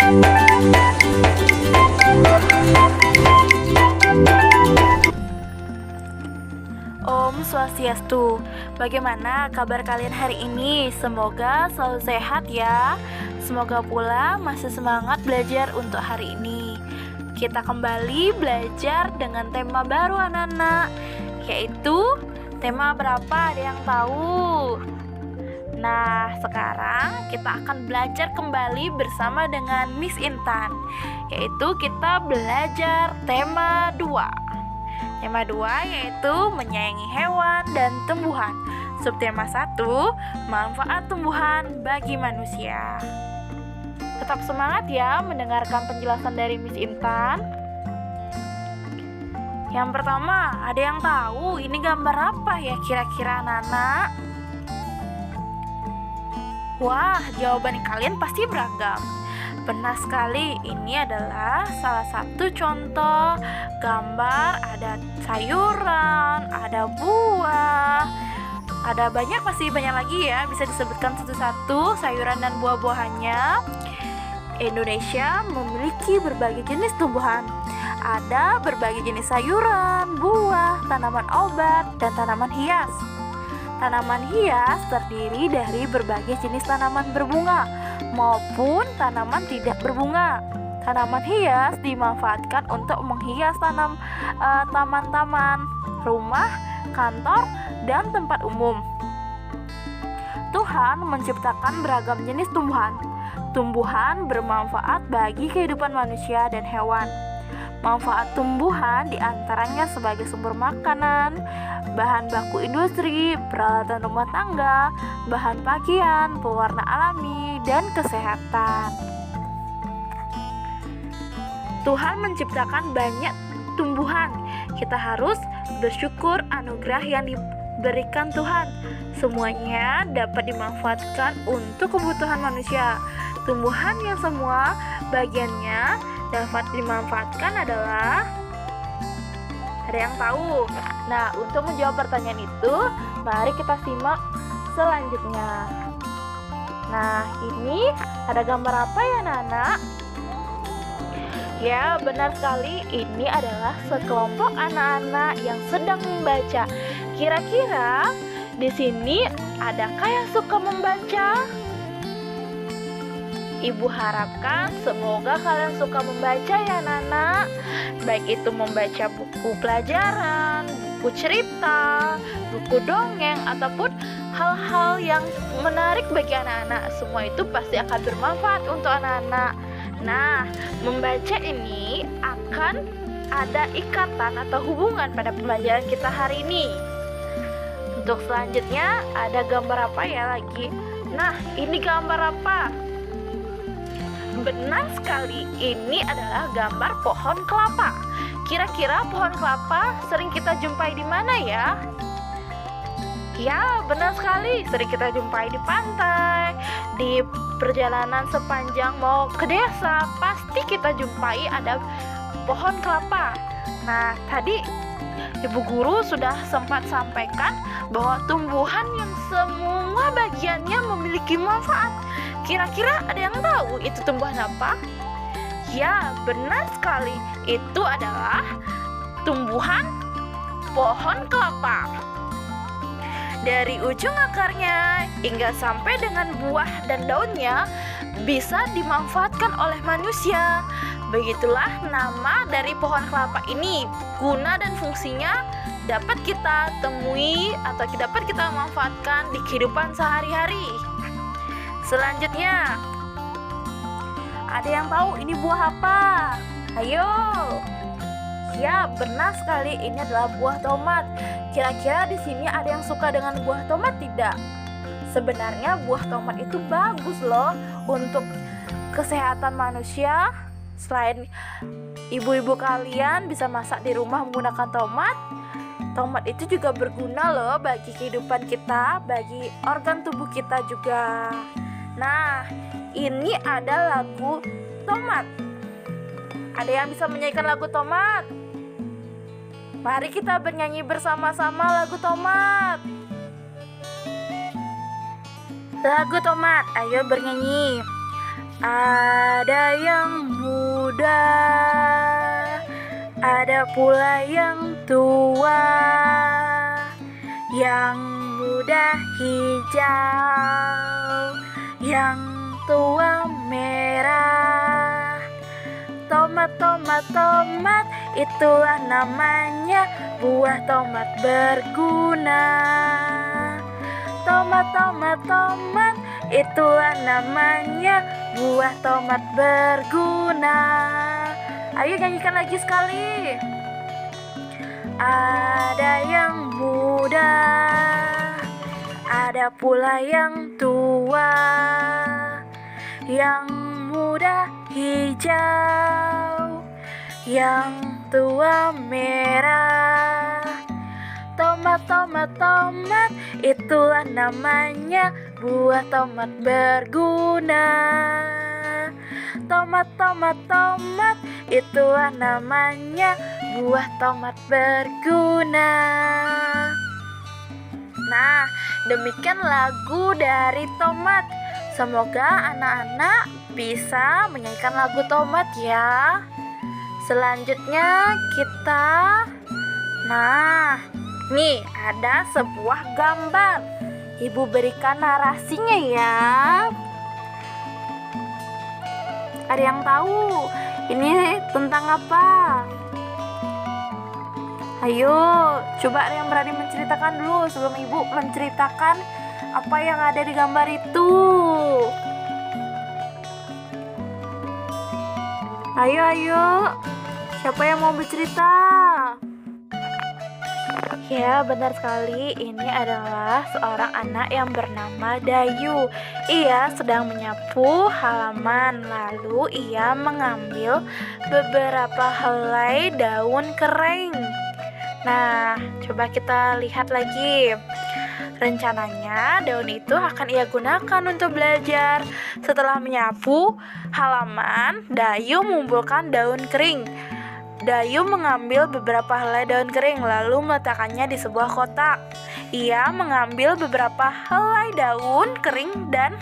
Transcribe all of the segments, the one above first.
Om Swastiastu. Bagaimana kabar kalian hari ini? Semoga selalu sehat ya. Semoga pula masih semangat belajar untuk hari ini. Kita kembali belajar dengan tema baru anak-anak, yaitu tema berapa, ada yang tahu? Nah, sekarang kita akan belajar kembali bersama dengan Miss Intan, yaitu kita belajar tema 2. Tema 2 yaitu menyayangi hewan dan tumbuhan. Subtema 1, manfaat tumbuhan bagi manusia. Tetap semangat ya mendengarkan penjelasan dari Miss Intan. Yang pertama, ada yang tahu ini gambar apa ya kira-kira anak-anak? Wah, jawaban kalian pasti beragam. Benar sekali, ini adalah salah satu contoh gambar. Ada sayuran, ada buah, ada masih banyak lagi ya. Bisa disebutkan satu-satu sayuran dan buah-buahannya. Indonesia memiliki berbagai jenis tumbuhan. Ada berbagai jenis sayuran, buah, tanaman obat, dan tanaman hias. Tanaman hias terdiri dari berbagai jenis tanaman berbunga maupun tanaman tidak berbunga. Tanaman hias dimanfaatkan untuk menghias taman-taman, rumah, kantor, dan tempat umum. Tuhan menciptakan beragam jenis tumbuhan. Tumbuhan bermanfaat bagi kehidupan manusia dan hewan. Manfaat tumbuhan diantaranya sebagai sumber makanan, bahan baku industri, peralatan rumah tangga, bahan pakaian, pewarna alami, dan kesehatan. Tuhan menciptakan banyak tumbuhan. Kita harus bersyukur anugerah yang diberikan Tuhan. Semuanya dapat dimanfaatkan untuk kebutuhan manusia. Tumbuhan yang semua bagiannya dapat dimanfaatkan adalah, ada yang tahu? Nah, untuk menjawab pertanyaan itu, mari kita simak selanjutnya. Nah, ini ada gambar apa ya, anak-anak? Ya, benar sekali, ini adalah sekelompok anak-anak yang sedang membaca. Kira-kira di sini adakah yang suka membaca? Ibu harapkan semoga kalian suka membaca ya anak-anak. Baik itu membaca buku pelajaran, buku cerita, buku dongeng, ataupun hal-hal yang menarik bagi anak-anak. Semua itu pasti akan bermanfaat untuk anak-anak. Nah, membaca ini akan ada ikatan atau hubungan pada pembelajaran kita hari ini. Untuk selanjutnya ada gambar apa ya lagi? Nah, ini gambar apa? Benar sekali, ini adalah gambar pohon kelapa. Kira-kira pohon kelapa sering kita jumpai di mana ya? Ya, benar sekali, sering kita jumpai di pantai, di perjalanan sepanjang mau ke desa, pasti kita jumpai ada pohon kelapa. Nah, tadi Ibu Guru sudah sempat sampaikan bahwa tumbuhan yang semua bagiannya memiliki manfaat. Kira-kira ada yang tahu itu tumbuhan apa? Ya, benar sekali. Itu adalah tumbuhan pohon kelapa. Dari ujung akarnya hingga sampai dengan buah dan daunnya bisa dimanfaatkan oleh manusia. Begitulah nama dari pohon kelapa ini. Guna dan fungsinya dapat kita temui atau dapat kita manfaatkan di kehidupan sehari-hari. Selanjutnya, ada yang tahu ini buah apa? Ayo. Ya, benar sekali, ini adalah buah tomat. Kira-kira di sini ada yang suka dengan buah tomat tidak? Sebenarnya buah tomat itu bagus loh untuk kesehatan manusia. Selain ibu-ibu kalian bisa masak di rumah menggunakan tomat, tomat itu juga berguna loh bagi kehidupan kita, bagi organ tubuh kita juga. Nah, ini ada lagu tomat. Ada yang bisa menyanyikan lagu tomat? Mari kita bernyanyi bersama-sama lagu tomat. Lagu tomat, ayo bernyanyi. Ada yang muda, ada pula yang tua. Yang muda hijau, yang tua merah. Tomat, tomat, tomat, itulah namanya buah tomat berguna. Tomat, tomat, tomat, itulah namanya buah tomat berguna. Ayo nyanyikan lagi sekali. Ada yang muda, ada pula yang tua. Yang muda hijau, yang tua merah. Tomat, tomat, tomat, itulah namanya buah tomat berguna. Tomat, tomat, tomat, itulah namanya buah tomat berguna. Nah, demikian lagu dari Tomat. Semoga anak-anak bisa menyanyikan lagu Tomat ya. Selanjutnya kita, nah, nih ada sebuah gambar. Ibu berikan narasinya ya. Ada yang tahu ini tentang apa? Ayo, coba ada yang berani menceritakan dulu sebelum ibu menceritakan apa yang ada di gambar itu. Ayo, ayo. Siapa yang mau bercerita? Ya, benar sekali. Ini adalah seorang anak yang bernama Dayu. Ia sedang menyapu halaman. Lalu ia mengambil beberapa helai daun kering. Nah, coba kita lihat lagi. Rencananya daun itu akan ia gunakan untuk belajar. Setelah menyapu halaman, Dayu mengumpulkan daun kering. Dayu mengambil beberapa helai daun kering lalu meletakkannya di sebuah kotak. Ia mengambil beberapa helai daun kering dan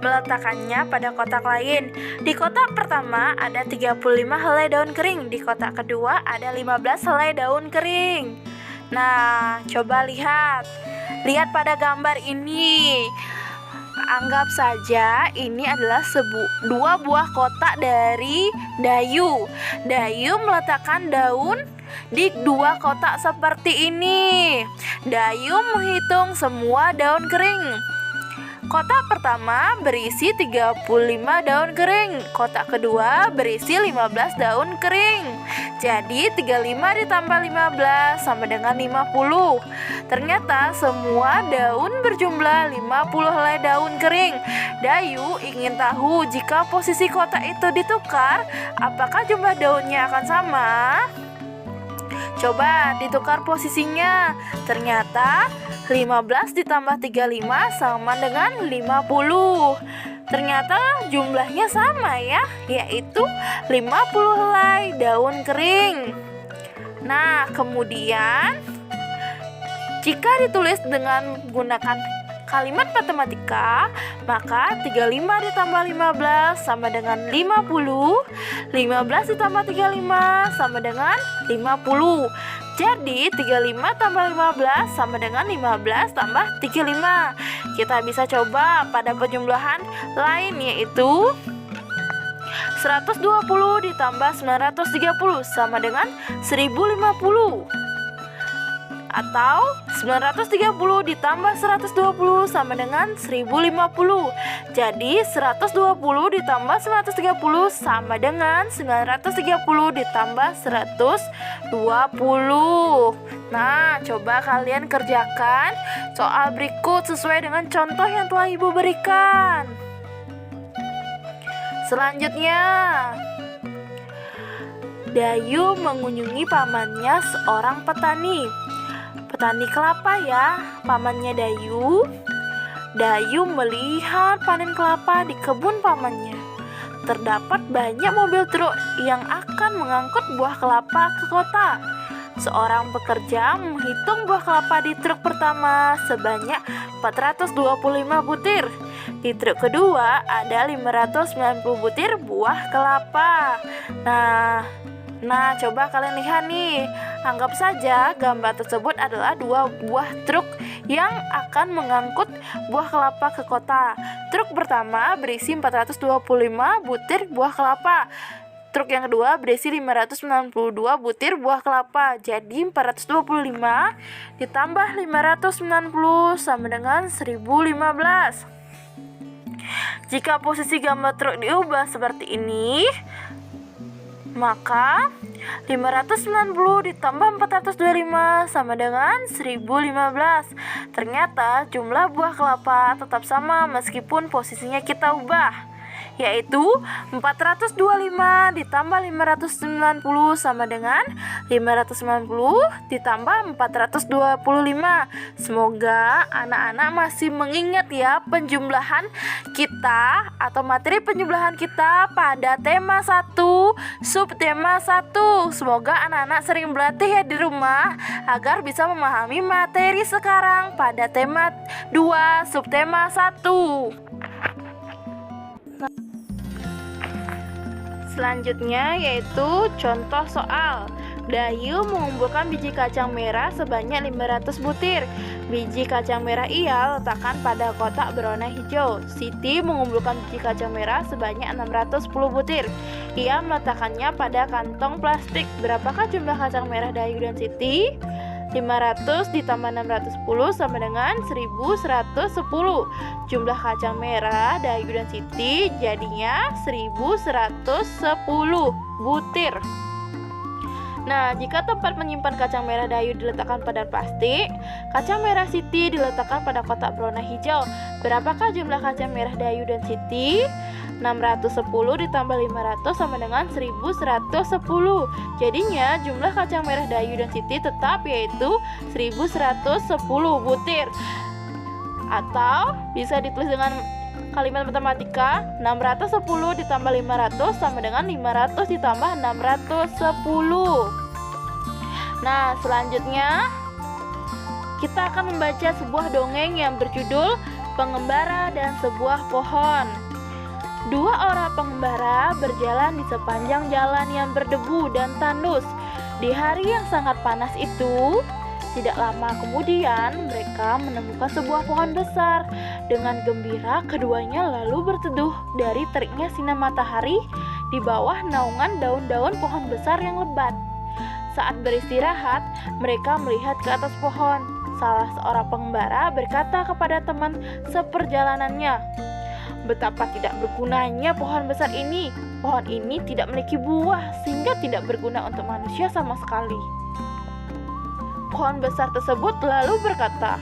meletakkannya pada kotak lain. Di kotak pertama ada 35 helai daun kering, di kotak kedua ada 15 helai daun kering. Nah, coba lihat. Lihat pada gambar ini. Anggap saja ini adalah dua buah kotak dari Dayu. Dayu meletakkan daun di dua kotak seperti ini. Dayu menghitung semua daun kering. Kotak pertama berisi 35 daun kering. Kotak kedua berisi 15 daun kering. Jadi 35 ditambah 15 sama dengan 50. Ternyata semua daun berjumlah 50 helai daun kering. Dayu ingin tahu jika posisi kotak itu ditukar, apakah jumlah daunnya akan sama? Coba ditukar posisinya. Ternyata 15 ditambah 35 sama dengan 50. Ternyata jumlahnya sama ya, yaitu 50 helai daun kering. Nah, kemudian jika ditulis dengan menggunakan kalimat matematika, maka 35 ditambah 15 sama dengan 50. 15 ditambah 35 sama dengan 50. Jadi 35 tambah 15 sama dengan 15 tambah 35. Kita bisa coba pada penjumlahan lain, yaitu 120 ditambah 930 sama dengan 1050. Atau 930 ditambah 120 sama dengan 1050. Jadi 120 ditambah 130 sama dengan 930 ditambah 120. Nah, coba kalian kerjakan soal berikut sesuai dengan contoh yang telah ibu berikan. Selanjutnya, Dayu mengunjungi pamannya seorang petani kelapa ya, pamannya Dayu. Dayu melihat panen kelapa di kebun pamannya. Terdapat banyak mobil truk yang akan mengangkut buah kelapa ke kota. Seorang pekerja menghitung buah kelapa di truk pertama sebanyak 425 butir. Di truk kedua ada 590 butir buah kelapa. Nah, coba kalian lihat nih. Anggap saja gambar tersebut adalah dua buah truk yang akan mengangkut buah kelapa ke kota. Truk pertama berisi 425 butir buah kelapa. Truk yang kedua berisi 592 butir buah kelapa. Jadi 425 ditambah 590 sama dengan 1015. Jika posisi gambar truk diubah seperti ini, maka 590 ditambah 425 sama dengan 1015. Ternyata jumlah buah kelapa tetap sama meskipun posisinya kita ubah, yaitu 425 ditambah 590 sama dengan 590 ditambah 425. Semoga anak-anak masih mengingat ya penjumlahan kita atau materi penjumlahan kita pada tema 1, subtema 1. Semoga anak-anak sering berlatih ya di rumah agar bisa memahami materi sekarang pada tema 2, subtema 1. Selanjutnya yaitu contoh soal. Dayu mengumpulkan biji kacang merah sebanyak 500 butir. Biji kacang merah ia letakkan pada kotak berwarna hijau. Siti mengumpulkan biji kacang merah sebanyak 610 butir. Ia meletakkannya pada kantong plastik. Berapakah jumlah kacang merah Dayu dan Siti? 500 ditambah 610 sama dengan 1110. Jumlah kacang merah Dayu dan Siti jadinya 1110 butir. Nah, jika tempat menyimpan kacang merah Dayu diletakkan pada plastik, kacang merah Siti diletakkan pada kotak berwarna hijau. Berapakah jumlah kacang merah Dayu dan Siti? 610 ditambah 500 sama dengan 1110. Jadinya jumlah kacang merah Dayu dan Siti tetap yaitu 1110 butir. Atau bisa ditulis dengan kalimat matematika, 610 ditambah 500 sama dengan 500 ditambah 610. Nah, selanjutnya kita akan membaca sebuah dongeng yang berjudul Pengembara dan Sebuah Pohon. Dua orang pengembara berjalan di sepanjang jalan yang berdebu dan tandus. Di hari yang sangat panas itu, tidak lama kemudian mereka menemukan sebuah pohon besar. Dengan gembira keduanya lalu berteduh dari teriknya sinar matahari di bawah naungan daun-daun pohon besar yang lebat. Saat beristirahat, mereka melihat ke atas pohon. Salah seorang pengembara berkata kepada teman seperjalanannya, "Betapa tidak bergunanya pohon besar ini. Pohon ini tidak memiliki buah sehingga tidak berguna untuk manusia sama sekali." Pohon besar tersebut lalu berkata,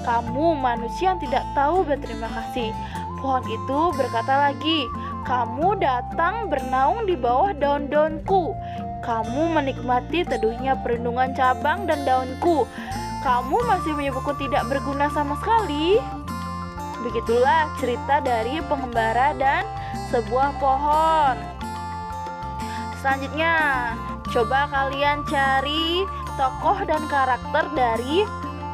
"Kamu manusia yang tidak tahu berterima kasih." Pohon itu berkata lagi, "Kamu datang bernaung di bawah daun-daunku. Kamu menikmati teduhnya perlindungan cabang dan daunku. Kamu masih menyebutku tidak berguna sama sekali." Begitulah cerita dari pengembara dan sebuah pohon. Selanjutnya, coba kalian cari tokoh dan karakter dari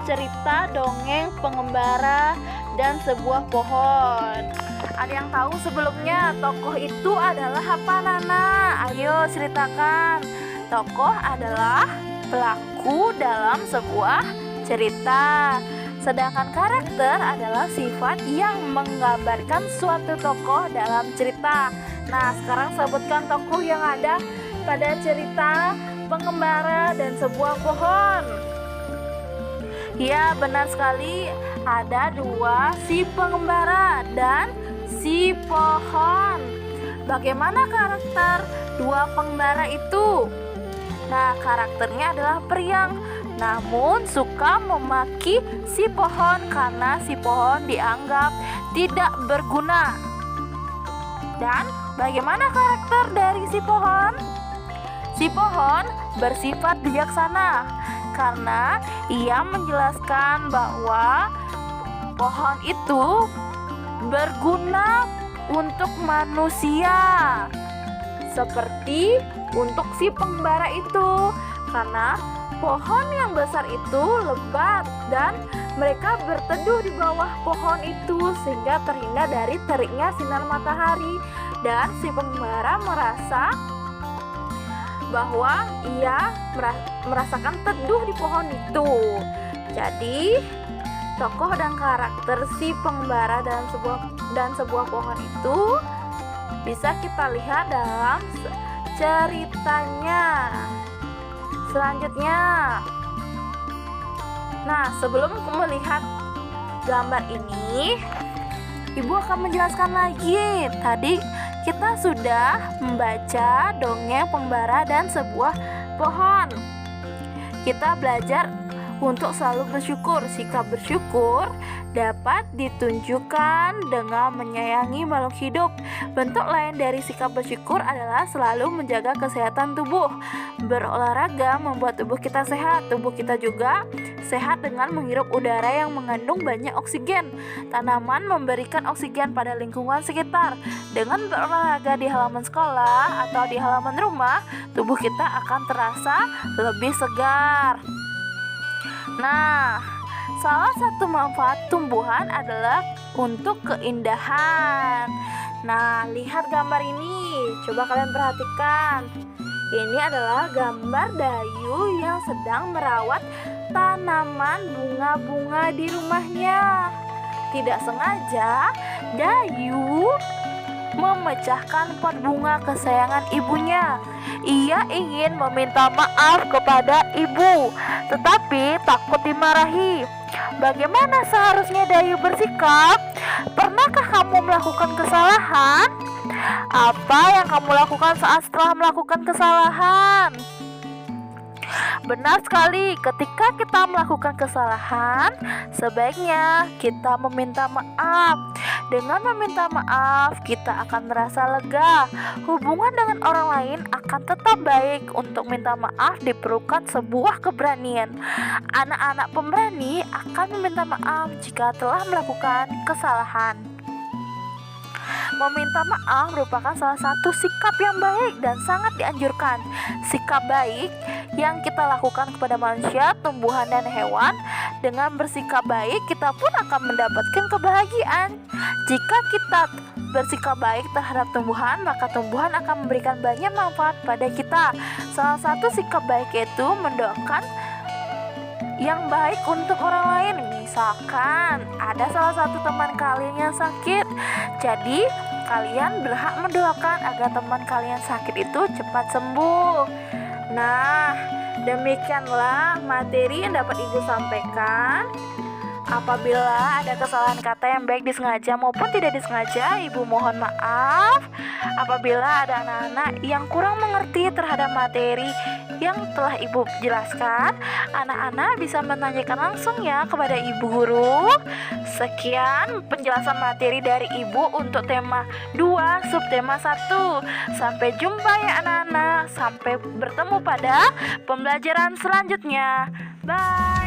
cerita dongeng pengembara dan sebuah pohon. Ada yang tahu sebelumnya tokoh itu adalah apa, Nana? Ayo ceritakan. Tokoh adalah pelaku dalam sebuah cerita. Sedangkan karakter adalah sifat yang menggambarkan suatu tokoh dalam cerita. Nah, sekarang sebutkan tokoh yang ada pada cerita Pengembara dan Sebuah Pohon. Ya, benar sekali. Ada dua, si pengembara dan si pohon. Bagaimana karakter dua pengembara itu? Nah, karakternya adalah periang, namun suka memaki si pohon karena si pohon dianggap tidak berguna. Dan bagaimana karakter dari si pohon? Si pohon bersifat bijaksana karena ia menjelaskan bahwa pohon itu berguna untuk manusia, seperti untuk si pengembara itu, karena pohon yang besar itu lebat dan Mereka berteduh di bawah pohon itu sehingga terhindar dari teriknya sinar matahari, dan si pengembara merasa bahwa ia merasakan teduh di pohon itu. Jadi, tokoh dan karakter si pengembara dan sebuah pohon itu bisa kita lihat dalam ceritanya. Selanjutnya, nah, sebelum melihat gambar ini, Ibu akan menjelaskan lagi. Tadi kita sudah membaca dongeng pengembara dan sebuah pohon. Kita belajar untuk selalu bersyukur. Sikap bersyukur dapat ditunjukkan dengan menyayangi makhluk hidup. Bentuk lain dari sikap bersyukur adalah selalu menjaga kesehatan tubuh. Berolahraga membuat tubuh kita sehat. Tubuh kita juga sehat dengan menghirup udara yang mengandung banyak oksigen. Tanaman memberikan oksigen pada lingkungan sekitar. Dengan berolahraga di halaman sekolah atau di halaman rumah, tubuh kita akan terasa lebih segar. Nah, salah satu manfaat tumbuhan adalah untuk keindahan. Nah, lihat gambar ini. Coba kalian perhatikan. Ini adalah gambar Dayu yang sedang merawat tanaman bunga-bunga di rumahnya. Tidak sengaja, Dayu memecahkan pot bunga kesayangan ibunya. Ia ingin meminta maaf kepada ibu, tetapi takut dimarahi. Bagaimana seharusnya Dayu bersikap? Pernahkah kamu melakukan kesalahan? Apa yang kamu lakukan saat setelah melakukan kesalahan? Benar sekali, ketika kita melakukan kesalahan, sebaiknya kita meminta maaf. Dengan meminta maaf, kita akan merasa lega. Hubungan dengan orang lain akan tetap baik. Untuk minta maaf diperlukan sebuah keberanian. Anak-anak pemberani akan meminta maaf jika telah melakukan kesalahan. Meminta maaf merupakan salah satu sikap yang baik dan sangat dianjurkan. Sikap baik yang kita lakukan kepada manusia, tumbuhan, dan hewan. Dengan bersikap baik, kita pun akan mendapatkan kebahagiaan. Jika kita bersikap baik terhadap tumbuhan, maka tumbuhan akan memberikan banyak manfaat pada kita. Salah satu sikap baik itu mendoakan yang baik untuk orang lain. Misalkan ada salah satu teman kalian yang sakit, jadi kalian berhak mendoakan agar teman kalian sakit itu cepat sembuh. Nah, demikianlah materi yang dapat Ibu sampaikan. Apabila ada kesalahan kata yang baik disengaja maupun tidak disengaja, Ibu mohon maaf. Apabila ada anak-anak yang kurang mengerti terhadap materi yang telah Ibu jelaskan, anak-anak bisa menanyakan langsung ya kepada Ibu Guru. Sekian penjelasan materi dari Ibu untuk tema 2 subtema 1. Sampai jumpa ya anak-anak. Sampai bertemu pada pembelajaran selanjutnya. Bye.